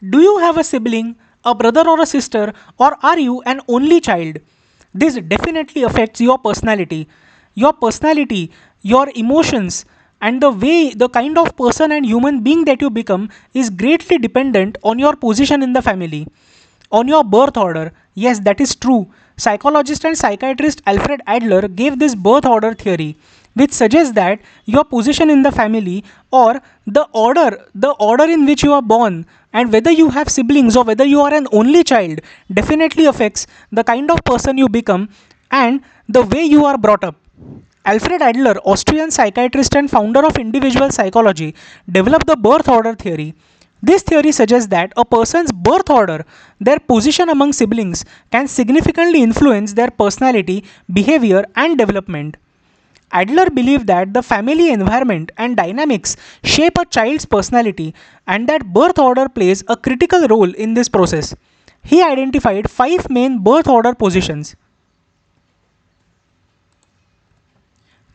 Do you have a sibling, a brother or a sister, or are you an only child? This definitely affects your personality. Your personality, your emotions, and the kind of person and human being that you become is greatly dependent on your position in the family, on your birth order. Yes, that is true. Psychologist and psychiatrist Alfred Adler gave this birth order theory, which suggests that your position in the family or the order in which you are born and whether you have siblings or whether you are an only child definitely affects the kind of person you become and the way you are brought up. Alfred Adler, Austrian psychiatrist and founder of individual psychology, developed the birth order theory. This theory suggests that a person's birth order, their position among siblings, can significantly influence their personality, behavior, and development. Adler believed that the family environment and dynamics shape a child's personality and that birth order plays a critical role in this process. He identified five main birth order positions.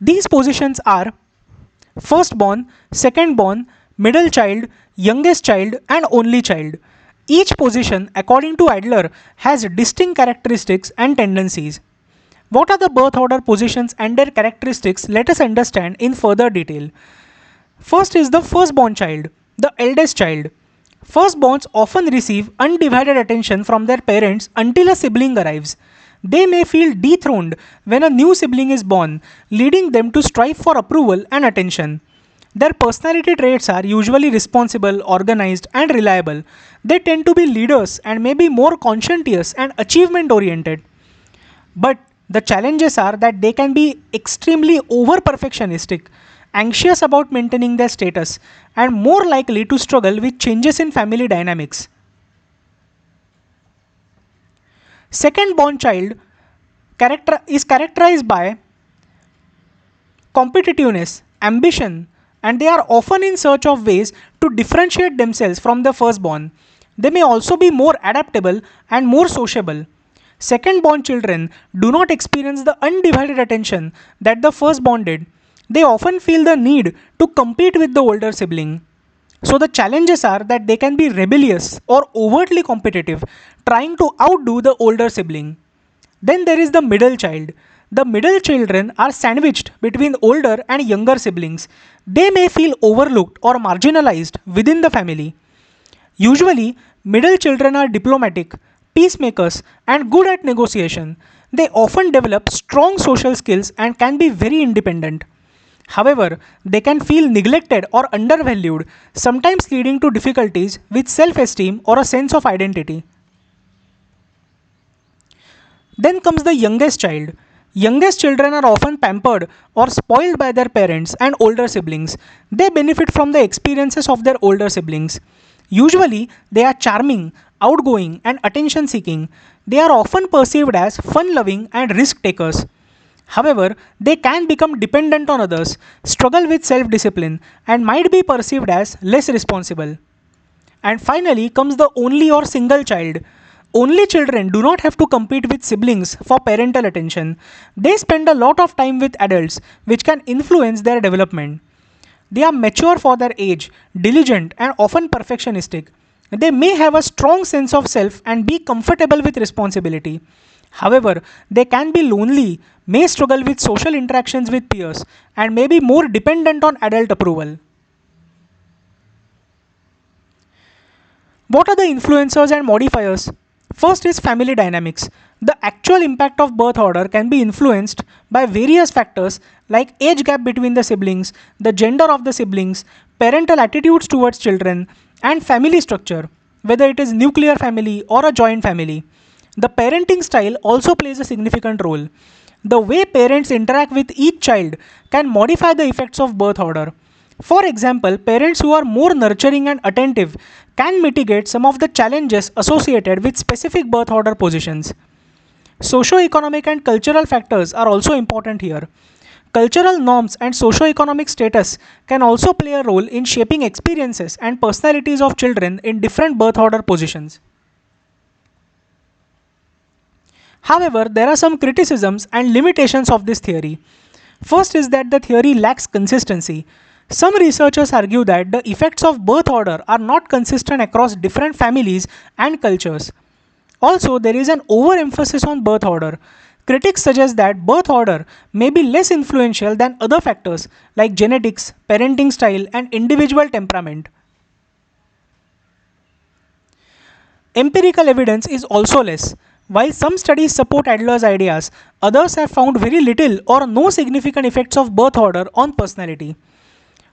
These positions are firstborn, secondborn, middle child, youngest child, and only child. Each position, according to Adler, has distinct characteristics and tendencies. What are the birth order positions and their characteristics? Let us understand in further detail. First is the firstborn child, the eldest child. Firstborns often receive undivided attention from their parents until a sibling arrives. They may feel dethroned when a new sibling is born, leading them to strive for approval and attention. Their personality traits are usually responsible, organized, and reliable. They tend to be leaders and may be more conscientious and achievement oriented. But the challenges are that they can be extremely over perfectionistic, anxious about maintaining their status, and more likely to struggle with changes in family dynamics. Second born child is characterized by competitiveness, ambition, and they are often in search of ways to differentiate themselves from the firstborn. They may also be more adaptable and more sociable. Second born children do not experience the undivided attention that the firstborn did. They often feel the need to compete with the older sibling. So the challenges are that they can be rebellious or overtly competitive, trying to outdo the older sibling. Then there is the middle child. The middle children are sandwiched between older and younger siblings. They may feel overlooked or marginalized within the family. Usually, middle children are diplomatic, peacemakers, and good at negotiation. They often develop strong social skills and can be very independent. However, they can feel neglected or undervalued, sometimes leading to difficulties with self esteem or a sense of identity. Then comes the youngest child. Youngest children are often pampered or spoiled by their parents and older siblings. They benefit from the experiences of their older siblings. Usually, they are charming, outgoing, and attention seeking. They are often perceived as fun loving and risk takers. However, they can become dependent on others, struggle with self discipline, and might be perceived as less responsible. And finally comes the only or single child. Only children do not have to compete with siblings for parental attention. They spend a lot of time with adults, which can influence their development. They are mature for their age, diligent, and often perfectionistic. They may have a strong sense of self and be comfortable with responsibility. However, they can be lonely, may struggle with social interactions with peers, and may be more dependent on adult approval. What are the influencers and modifiers? First is family dynamics. The actual impact of birth order can be influenced by various factors like age gap between the siblings, the gender of the siblings, parental attitudes towards children, and family structure, whether it is nuclear family or a joint family. The parenting style also plays a significant role. The way parents interact with each child can modify the effects of birth order. For example, parents who are more nurturing and attentive can mitigate some of the challenges associated with specific birth order positions. Socio-economic and cultural factors are also important here. Cultural norms and socio-economic status can also play a role in shaping experiences and personalities of children in different birth order positions. However, there are some criticisms and limitations of this theory. First is that the theory lacks consistency. Some researchers argue that the effects of birth order are not consistent across different families and cultures. Also, there is an overemphasis on birth order. Critics suggest that birth order may be less influential than other factors like genetics, parenting style, and individual temperament. Empirical evidence is also less. While some studies support Adler's ideas, others have found very little or no significant effects of birth order on personality.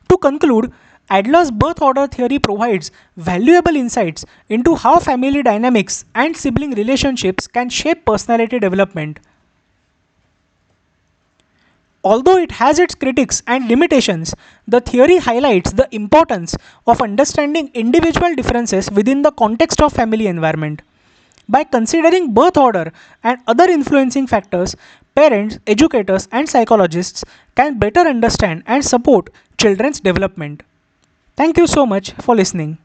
To conclude, Adler's birth order theory provides valuable insights into how family dynamics and sibling relationships can shape personality development. Although it has its critics and limitations, the theory highlights the importance of understanding individual differences within the context of family environment. By considering birth order and other influencing factors, parents, educators, and psychologists can better understand and support children's development. Thank you so much for listening.